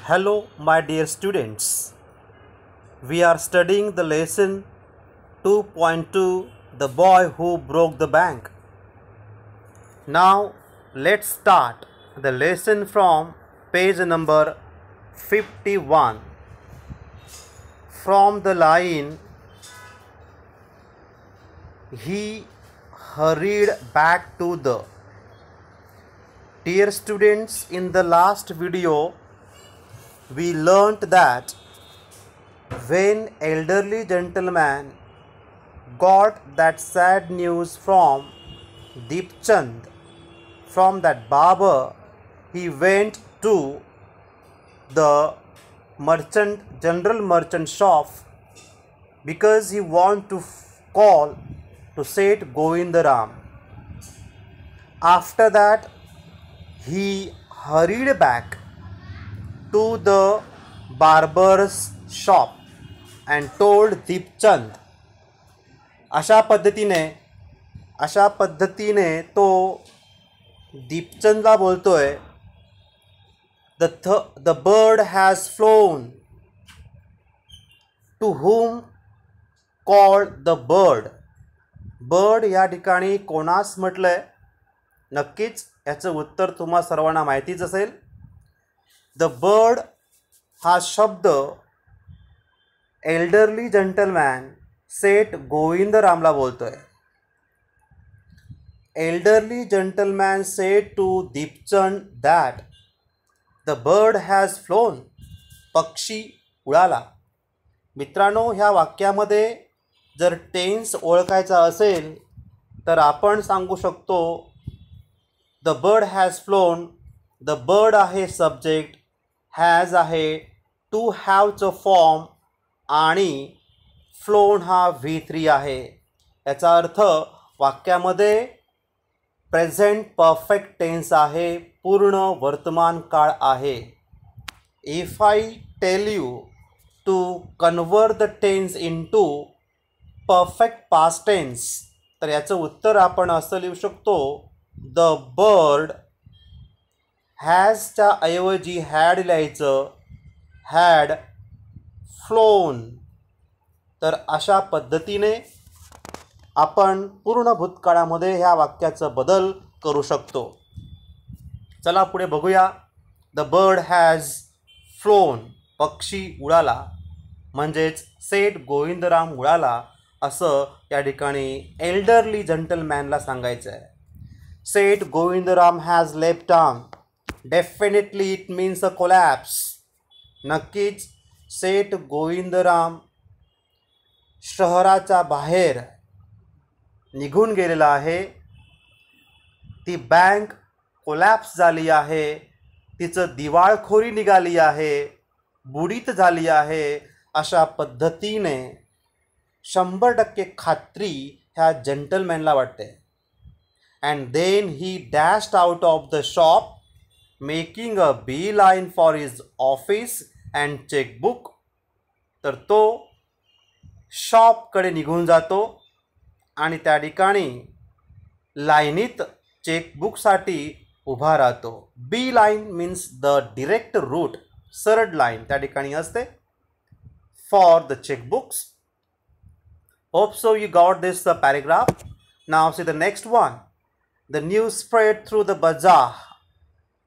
Hello, my dear students. We are studying the lesson 2.2, The Boy Who Broke the Bank. Now, let's start the lesson from page number 51. From the line, he hurried back to the. Dear students, in the last video, we learnt that when elderly gentleman got that sad news from Deepchand, from that barber, he went to the general merchant shop because he wanted to call to Seth Govindaram. After that, he hurried back to the barber's shop and told Deepchand. अशा पद्धतीने तो दीपचंदला बोलतोय, the bird has flown. To whom called the bird? bird या ठिकाणी कोणास म्हटलंय? नक्कीच याचं उत्तर तुम्हा सर्वांना माहितीच असेल. The bird हा शब्द elderly gentleman Seth गोविंदरामला बोलतोय. Elderly gentleman said to Deepchand that the bird has flown. पक्षी उडाला. मित्रांनो, ह्या वाक्यामध्ये जर टेन्स ओळखायचा असेल तर आपण सांगू शकतो the bird has flown. the bird आहे सब्जेक्ट, has आहे to have चं फॉर्म आणि flown हा V3 आहे. याचा अर्थ वाक्यामध्ये प्रेझेंट परफेक्ट टेन्स आहे, पूर्ण वर्तमान काळ आहे. If I tell you to convert the tense into perfect past tense, तर याचं उत्तर आपण असं लिहू शकतो, द बर्ड हॅजच्या ऐवजी हॅड लिहायचं, हॅड फ्लोन. तर अशा पद्धतीने आपण पूर्ण भूतकाळामध्ये ह्या वाक्याचं बदल करू शकतो. चला पुढे बघूया. द बर्ड हॅज फ्लोन, पक्षी उडाला, म्हणजेच सेठ गोविंदराम उडाला असं या ठिकाणी एल्डरली जंटलमॅनला सांगायचं आहे. Seth Govindram has left term. Definitely it means a collapse. नक्कीच सेठ गोविंदराम शहराच्या बाहेर निघून गेलेला आहे. ती बँक कोलॅप्स झाली आहे, तिचं दिवाळखोरी निघाली आहे, बुडीत झाली आहे, अशा पद्धतीने 100% खात्री ह्या जंटलमॅनला वाटते. And then he dashed out of the shop making a beeline for his office and chequebook. तर तो शॉपकडे निघून जातो आणि त्या ठिकाणी लाईनीत चेकबुकसाठी उभा राहतो. Beeline means the direct route, सरळ लाईन त्या ठिकाणी असते for the chequebooks. Hope so you got this paragraph. Now see the next one. The news spread through the bazaar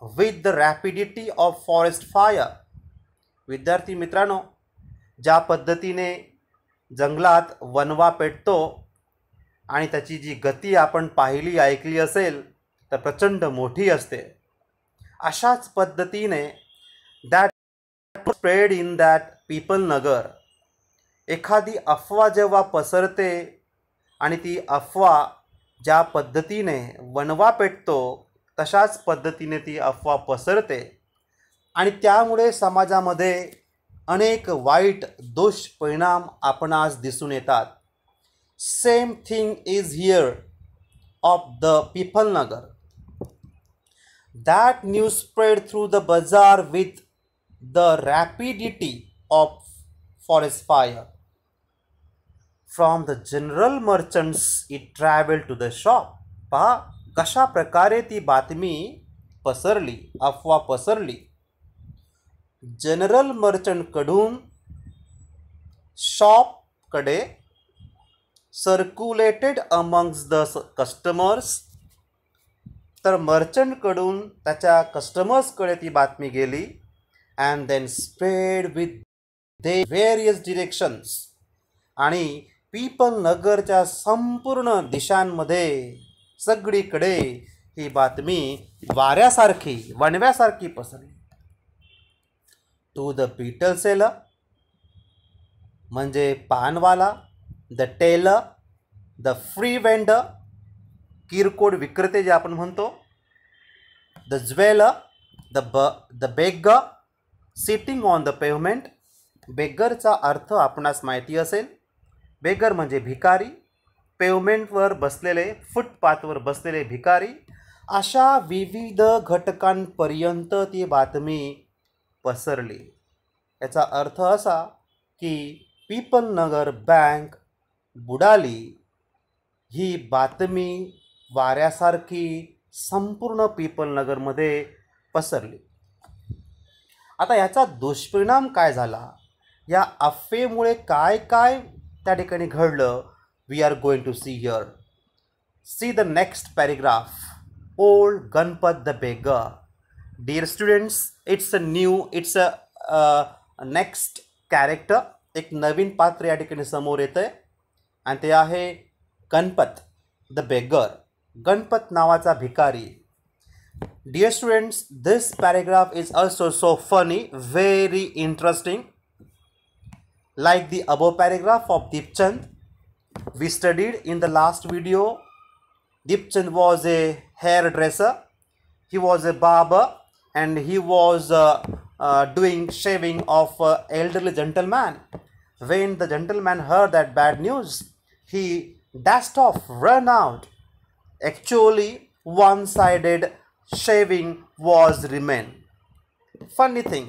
with the rapidity of forest fire. विद्यार्थी मित्रांनो, ज्या पद्धतीने जंगलात वनवा पेटतो आणि त्याची जी गती आपण पाहिली ऐकली असेल तर प्रचंड मोठी असते, अशाच पद्धतीने that spread in that people नगर. एखादी अफवा जेव्हा पसरते आणि ती अफवा ज्या पद्धतीने वनवा पेटतो तशाच पद्धतीने ती अफवा पसरते आणि त्यामुळे समाजामध्ये अनेक वाईट दुष्परिणाम आपण आज दिसून येतात. Same thing is here of the Peepul Nagar. That news spread through the bazaar with the rapidity of forest fire. From the general merchants it traveled to the shop. पहा कशा प्रकारे ती बातमी पसरली, अफवा पसरली. जनरल मर्चंटकडून शॉपकडे, सर्क्युलेटेड अमंग्स द कस्टमर्स, तर मर्चंटकडून त्याच्या कस्टमर्सकडे ती बातमी गेली, and then spread with the various directions, आणि पीपल नगरच्या संपूर्ण दिशांमध्ये सगळीकडे ही बातमी वाऱ्यासारखी, वणव्यासारखी पसरली. टू द बीटल सेलर म्हणजे पानवाला, the tailor, the free vendor किरकोळ विक्रेते जे आपण म्हणतो, the jeweller, the beggar sitting on the pavement. बेगरचा अर्थ आपणास माहिती असेल. बेगर म्हणजे भिकारी, पेव्हमेंटवर बसलेले, फुटपाथवर बसलेले भिकारी. अशा विविध घटकांपर्यंत ती बातमी पसरली. याचा अर्थ असा की पीपल नगर बँक बुडाली ही बातमी वाऱ्यासारखी संपूर्ण पीपल नगरमध्ये पसरली. आता याचा दुष्परिणाम काय झाला, या अफवेमुळे काय काय त्या ठिकाणी घडलं, we are going to see here. See the next paragraph. Old Ganpat the beggar. Dear students, it's a next character. एक नवीन पात्र या ठिकाणी समोर येतं आहे आणि ते आहे गणपत द बेगर. गणपत नावाचा भिकारी. Dear students, this paragraph is also so funny, very interesting. Like the above paragraph of Deepchand, we studied in the last video. Deepchand was a hairdresser. He was a barber and he was doing shaving of elderly gentleman. When the gentleman heard that bad news, he dashed off, ran out. Actually, one-sided shaving was remain. Funny thing,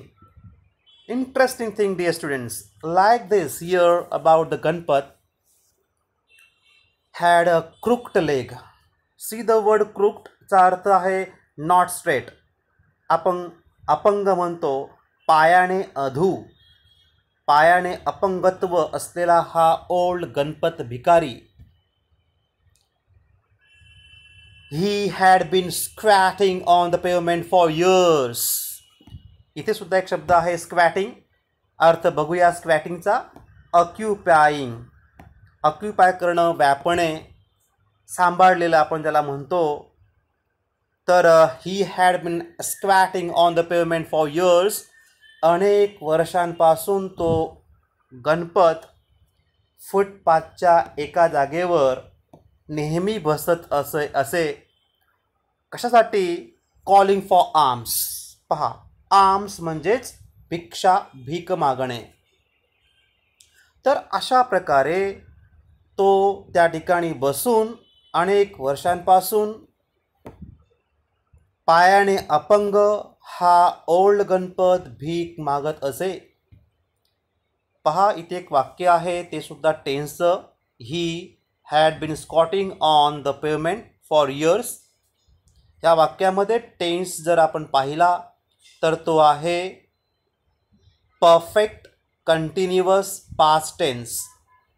interesting thing, dear students. Like this here about the Ganpat had a crooked leg. See the word crooked चा अर्थ आहे not straight. अपंग म्हणतो, पायाने अधू, पायाने अपंगत्व असलेला हा ओल्ड गणपत भिकारी. He had been squatting on the pavement for years. इथे सुद्धा एक शब्द आहे स्क्वॅटिंग. अर्थ बघूया स्क्वॅटिंगचा. ऑक्युपाईंग, ऑक्युपाय करणं, व्यापणे, सांभाळलेलं आपण ज्याला म्हणतो. तर he had been squatting on the pavement for years. अनेक वर्षांपासून तो गणपत फुटपाथच्या एका जागेवर नेहमी बसत असे. कशासाठी? Calling for arms. पहा, आर्म्स म्हणजेच भिक्षा, भीक मागणे. तर अशा प्रकारे तो त्या ठिकाणी बसून अनेक वर्षांपासून पायाने अपंग हा ओल्ड गणपत भीक मागत असे. पहा, इथे एक वाक्य आहे, ते सुद्धा टेन्सचं. ही had been squatting on the pavement for years. या वाक्यामध्ये टेन्स जर आपण पाहिला तर तो आहे परफेक्ट कंटिन्युअस पास्ट टेन्स.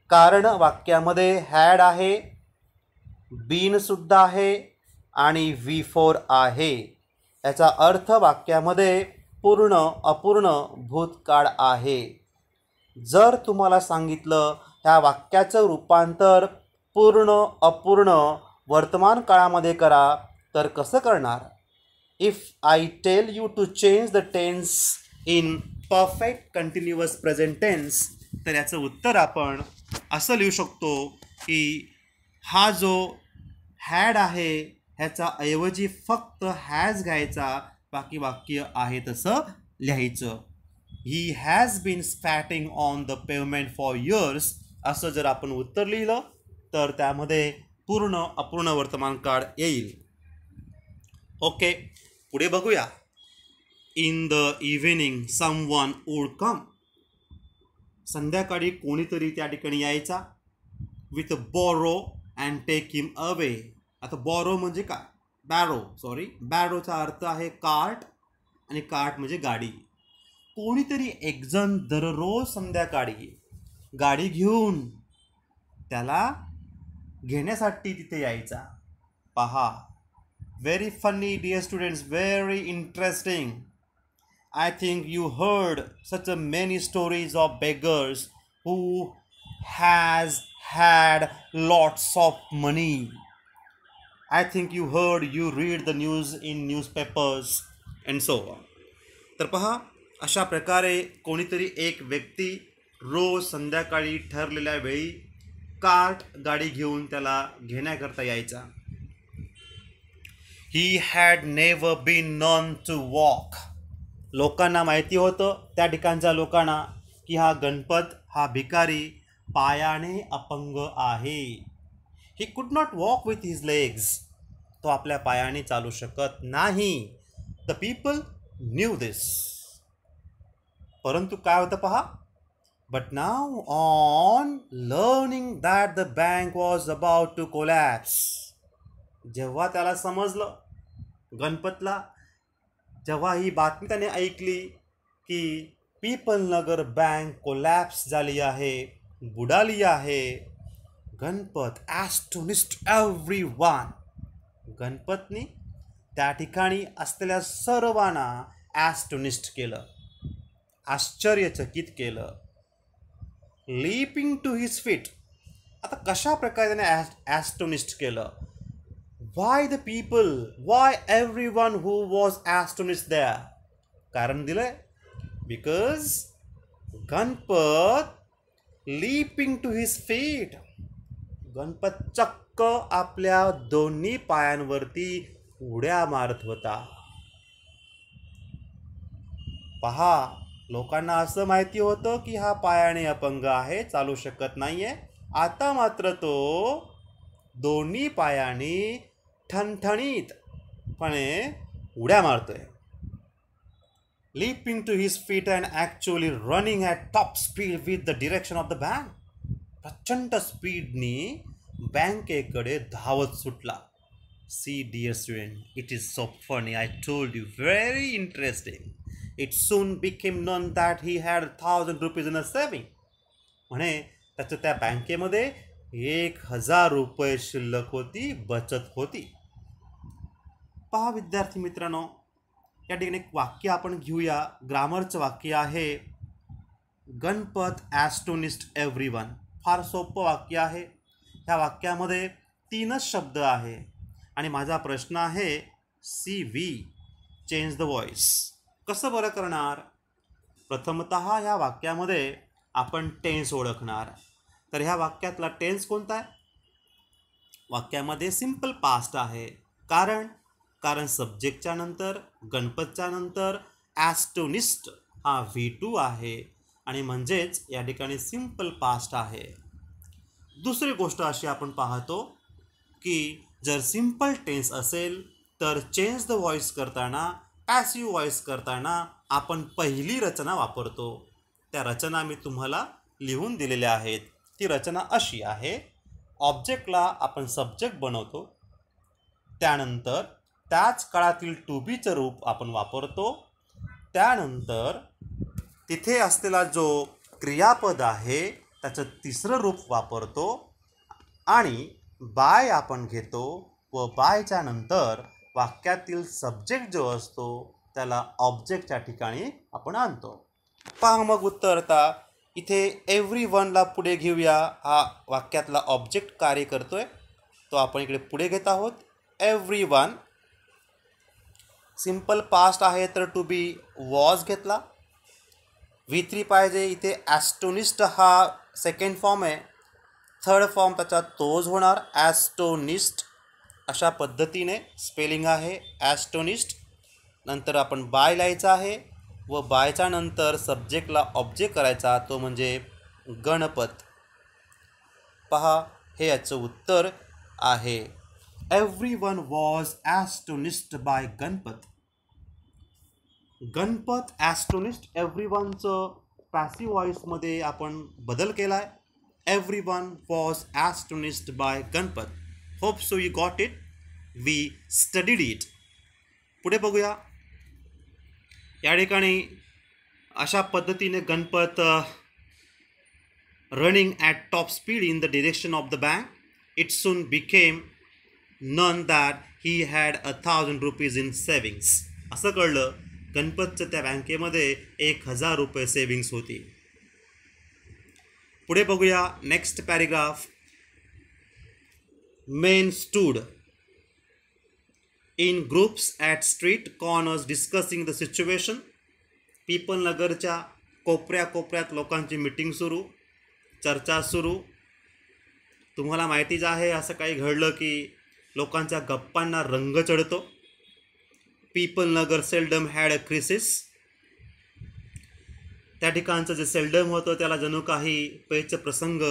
कारण वाक्यामध्ये हॅड आहे, बीन सुद्धा आहे आणि V4 आहे. याचा अर्थ वाक्यामध्ये पूर्ण अपूर्ण भूतकाळ आहे. जर तुम्हाला सांगितलं ह्या वाक्याचं रूपांतर पूर्ण अपूर्ण वर्तमान काळामध्ये करा तर कसं करणार? If I tell you to change the tense in perfect continuous present tense, तर याचं उत्तर आपण असं लिहू शकतो की हा जो हॅड आहे ह्याचा ऐवजी फक्त हॅज घ्यायचा, बाकी वाक्य आहे तसं लिहायचं. He has been squatting on the pavement for years असं जर आपण उत्तर लिहिलं तर त्यामध्ये पूर्ण अपूर्ण वर्तमान काळ येईल. ओके, पुढे बघूया. In the evening someone would come. संध्याकाळी कोणीतरी त्या ठिकाणी यायचा. With borrow and take him away. आता बोरो म्हणजे काय? बॅरोचा अर्थ आहे कार्ट आणि कार्ट म्हणजे गाडी. कोणीतरी एकजण दररोज संध्याकाळी गाडी घेऊन त्याला घेण्यासाठी तिथे यायचा. पहा, very funny dear students, very interesting. I think you heard such a many stories of beggars who has had lots of money. I think you read the news in newspapers and so on. तर पहा, अशा प्रकारे कोणीतरी एक व्यक्ती रोज संध्याकाळी ठरलेल्या वेळी कार्ट गाडी घेऊन त्याला घेण्याकरता यायचा. He had never been known to walk. लोकांना माहिती होतं, त्या ठिकाणच्या लोकांना, की हा गणपत हा भिकारी पायाने अपंग आहे. He could not walk with his legs. तो आपल्या पायाने चालू शकत नाही. The people knew this. परंतु काय होतं पहा, but now on learning that the bank was about to collapse. जेव्हा त्याला समजलं, गणपतला जेव्हा ही बातमी त्याने ऐकली की पीपल नगर बँक कोलॅप्स झाली आहे, बुडाली आहे, गणपत ॲस्टोनिस्ड एव्हरीवन. गणपतनी त्या ठिकाणी असलेल्या सर्वांना ॲस्टोनिस्ड केलं, आश्चर्यचकित केलं. Leaping to his feet. आता कशा प्रकारे त्याने ॲस्टोनिस्ड केलं? Why the people? Why everyone who was astonished there? कारण दिलंय, because Ganpat leaping to his feet. Ganpat चक्क आपल्या दोन्ही पायांवरती उड्या मारत होता. पहा, लोकांना असं माहिती होतं की हा पायाने अपंग आहे, चालू शकत नाहीये. आता मात्र तो दोन्ही पायाने ठणठणीतपणे उड्या मारतोय. Leaping to his feet and actually running at top speed with the direction of the bank. प्रचंड स्पीडनी बँकेकडे धावत सुटला. See dear student, it is so funny. I told you, very interesting. It soon became known that he had 1000 rupees in a saving. म्हणे त्याचं त्या बँकेमध्ये 1000 रुपये शिल्लक होती, बचत होती. पहा विद्यार्थी मित्रांनो, या ठिकाणी एक वाक्य आपण घेऊया. ग्रामरचं वाक्य आहे, गणपत ॲस्टोनिस्ड एव्हरीवन. फार सोपं वाक्य आहे. ह्या वाक्यामध्ये 3च शब्द आहे आणि माझा प्रश्न आहे, see we change the voice. कसं बरं करणार? प्रथमतः ह्या वाक्यामध्ये आपण टेन्स ओळखणार. तर ह्या वाक्यातला टेन्स कोणता आहे? वाक्यामध्ये सिंपल पास्ट आहे. कारण सब्जेक्टच्या नंतर, गणपतच्या नंतर ॲस्टोनिस्ट हा V2 आहे आणि म्हणजेच या ठिकाणी सिंपल पास्ट आहे. दुसरी गोष्ट अशी आपण पाहतो की जर सिंपल टेन्स असेल तर चेंज द व्हॉइस करताना, पॅसिव्ह व्हॉइस करताना आपण पहिली रचना वापरतो. त्या रचना मी तुम्हाला लिहून दिलेल्या आहेत. ती रचना अशी आहे, ऑब्जेक्टला आपण सब्जेक्ट बनवतो, त्यानंतर त्याच काळातील टू बीचं रूप आपण वापरतो, त्यानंतर तिथे असलेला जो क्रियापद आहे त्याचं तिसरं रूप वापरतो आणि बाय आपण घेतो व बायच्या नंतर वाक्यातील सब्जेक्ट जो असतो त्याला ऑब्जेक्टच्या ठिकाणी आपण आणतो. पहा मग उत्तर. आता इथे एव्हरीवनला पुढे घेऊया. हा वाक्यातला ऑब्जेक्ट कार्य करतोय, तो आपण इकडे पुढे घेत आहोत. एव्हरीवन सिंपल पास्ट आहे तर टू बी वॉज घेतला. V3 पाहिजे. इथे ॲस्टोनिस्ट हा सेकंड फॉर्म आहे. थर्ड फॉर्म त्याचा तोच होणार, ॲस्टोनिस्ट. अशा पद्धतीने स्पेलिंग आहे ॲस्टोनिस्ट. नंतर आपण बाय लिहायचा आहे व बायच्या नंतर सब्जेक्टला ऑब्जेक्ट करायचा, तो म्हणजे गणपत. पहा, हे याचं उत्तर आहे. Everyone was astonished by Ganpat. Ganpat astonished एव्हरीवनचं पॅसिव्ह व्हॉइसमध्ये आपण बदल केला आहे. Everyone was astonished by Ganpat. Hope so you got it. We studied it. पुढे बघूया. या ठिकाणी अशा पद्धतीने Ganpat running at top speed in the direction of the bank. It soon became known that he had 1,000 rupees in savings. असं कळलं गणपतच्या त्या बँकेमध्ये 1,000 रुपये सेव्हिंग्स होती. पुढे बघूया next paragraph. Men stood in groups at street corners discussing the situation. People नगरच्या कोपऱ्यात लोकांची मीटिंग सुरू, चर्चा सुरू. तुम्हाला माहितीच आहे असं काही घडलं की लोकांच्या गप्पांना रंग चढतो. Peepul Nagar seldom had a crisis. त्या ठिकाणचं जे सेल्डम होतं त्याला जणू काही पेच प्रसंग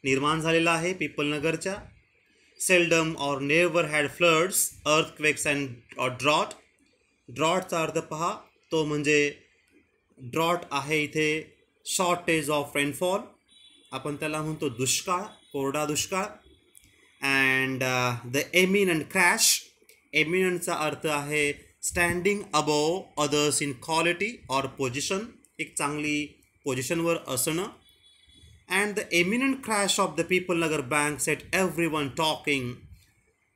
निर्माण झालेला आहे पीपल नगरच्या. Seldom or never had floods, earthquakes and drought. ड्रॉटचा अर्थ पहा, तो म्हणजे ड्रॉट आहे इथे शॉर्टेज ऑफ रेनफॉल, आपण त्याला म्हणतो दुष्काळ, कोरडा दुष्काळ. And the eminent crash. एमिनंटचा अर्थ आहे standing above others in quality or position, एक चांगली पोझिशनवर असणं. And the eminent crash of the Peepul Nagar bank set everyone talking.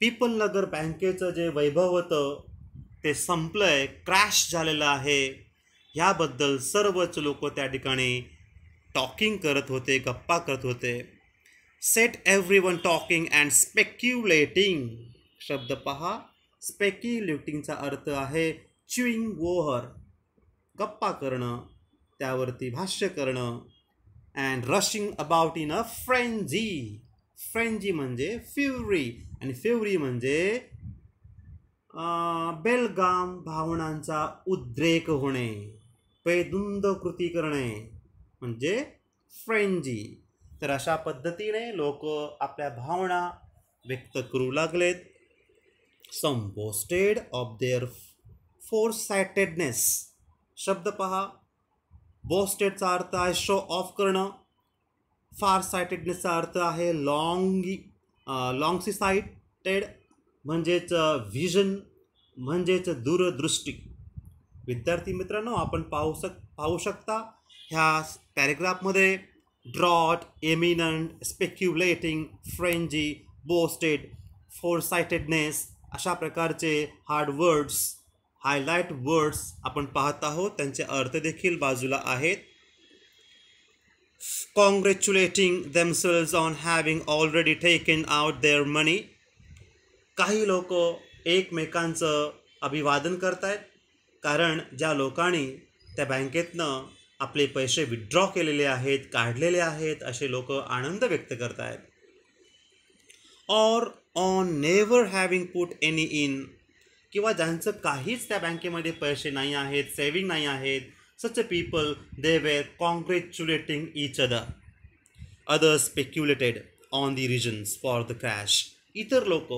Peepul Nagar बँकेचं जे वैभव होतं ते संपलंय, क्रॅश झालेलं आहे, ह्याबद्दल सर्वच लोक त्या ठिकाणी टॉकिंग करत होते, गप्पा करत होते. Set everyone talking and speculating. शब्द पहा, स्पेक्युलेटिंगचा अर्थ आहे च्युईंग ओव्हर, गप्पा करणं, त्यावरती भाष्य करणं. And rushing about in a frenzy. Frenzy म्हणजे फ्युरी, आणि फ्युरी म्हणजे बेलगाम भावनांचा उद्रेक होणे, पेदुंद कृती करणे म्हणजे फ्रेंजी. तर अशा पद्धतीने लोक आपल्या भावना व्यक्त करू लागलेत. सम बोस्टेड ऑफ देअर फोरसाइटेडनेस. शब्द पहा, बोस्टेडचा अर्थ आहे शो ऑफ करणं, फार सायटेडनेसचा अर्थ आहे लॉंग साइटेड म्हणजेच व्हिजन, म्हणजेच दूरदृष्टी. विद्यार्थी मित्रांनो, आपण पाहू शकता ह्या पॅरेग्राफमध्ये drought, eminent, speculating, frenzy, boasted, फोरसाइटेडनेस अशा प्रकारचे हार्ड वर्ड्स, हायलाइट वर्ड्स आपण पाहत आहोत. त्यांचे अर्थ देखील बाजूला आहेत. Congratulating themselves on having already taken out their money. काही लोक एकमेकांचं अभिवादन करतायत, कारण ज्या लोकांनी त्या बँकेतनं आपले पैसे विथड्रॉ केलेले आहेत, काढलेले आहेत, असे लोक आनंद व्यक्त करतायत. Or on never having put any in. किंवा ज्यांचं काहीच त्या बँकेमध्ये पैसे नाही आहेत, सेव्हिंग नाही आहेत, such people they were congratulating each other. Others speculated on the reasons for the crash. इतर लोक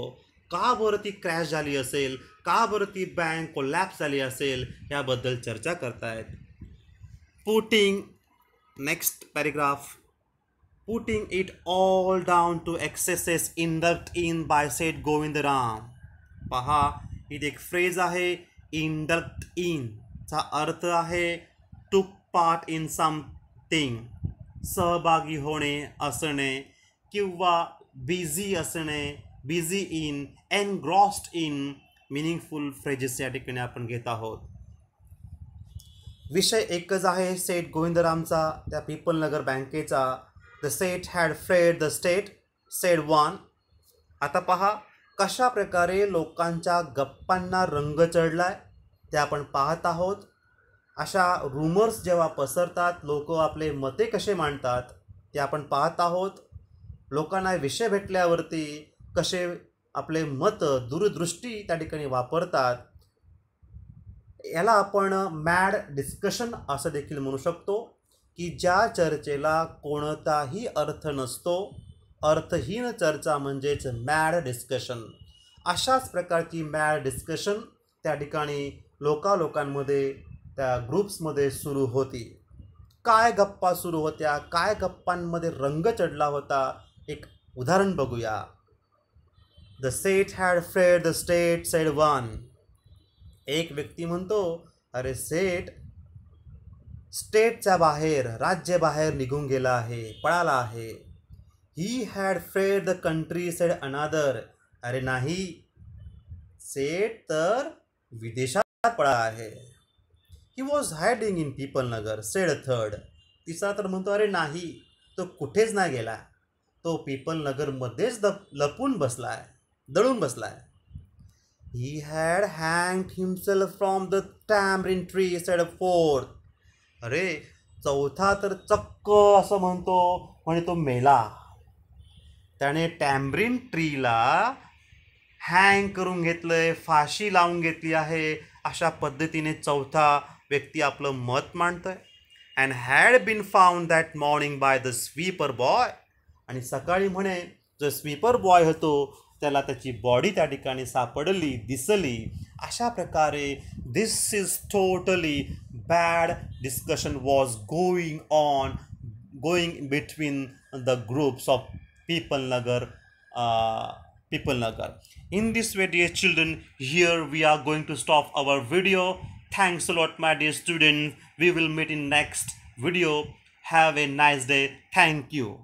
का बरं ती क्रॅश झाली असेल, का बरं ती बँक कोलॅप्स झाली असेल, याबद्दल चर्चा करतायत. Putting, next paragraph. Putting it all down to excesses induct in by set Govindram. पहा, इथे एक फ्रेज आहे इंडक्ट इन चा अर्थ आहे टू पार्ट इन समथिंग, सहभागी होणे, असणे, किंवा बिझी असणे, busy in, engrossed in, meaningful phrases या ठिकाणी आपण घेत आहोत. विषय एकच आहे सेठ गोविंदरामचा, त्या पीपल नगर बँकेचा. The Seth had fled the state, sed one. आता पहा कशा प्रकारे लोकांच्या गप्पांना रंग चढलाय ते आपण पाहत आहोत. अशा रूमर्स जेव्हा पसरतात, लोक आपले मते कसे मांडतात ते आपण पाहत आहोत. लोकांना विषय भेटल्यावरती कसे आपले मत, दूरदृष्टी त्या ठिकाणी वापरतात. याला आपण मॅड डिस्कशन असं देखील म्हणू शकतो, की ज्या चर्चेला कोणताही अर्थ नसतो. अर्थहीन चर्चा म्हणजेच मॅड डिस्कशन. अशाच प्रकारची मॅड डिस्कशन त्या ठिकाणी लोकांमध्ये, त्या ग्रुप्समध्ये सुरू होती. काय गप्पा सुरू होत्या, काय गप्पांमध्ये रंग चढला होता, एक उदाहरण बघूया. The Seth had fled the state, sed one. एक व्यक्ती म्हणतो, अरे सेठ स्टेटच्या बाहेर, राज्याबाहेर निघून गेला आहे, पळाला आहे. He had fled the country sed अनादर. अरे नाही, सेड तर विदेशात पळा आहे. He was hiding in people Nagar sed third. तिसरा तर म्हणतो अरे नाही, तो कुठेच नाही गेला, तो पीपल नगरमध्येच लपून बसलाय, दळून बसलाय. ही हॅड हँग्ड himself from the tamarind tree said fourth. अरे चौथा तर चक्क असं म्हणतो म्हणजे तो मेला. त्याने टॅमरिन ट्रीला हँग करून घेतलंय, फाशी लावून घेतली आहे, अशा पद्धतीने चौथा व्यक्ती आपलं मत मांडतोय. And had been found that morning by the sweeper boy. आणि सकाळी म्हणे जो स्वीपर बॉय होतो त्याला त्याची बॉडी त्या ठिकाणी सापडली, दिसली. अशा प्रकारे this is totally bad discussion was going between the groups of people nagar. In this way, dear children, here we are going to stop our video. Thanks a lot, my dear students. We will meet in next video. Have a nice day. Thank you.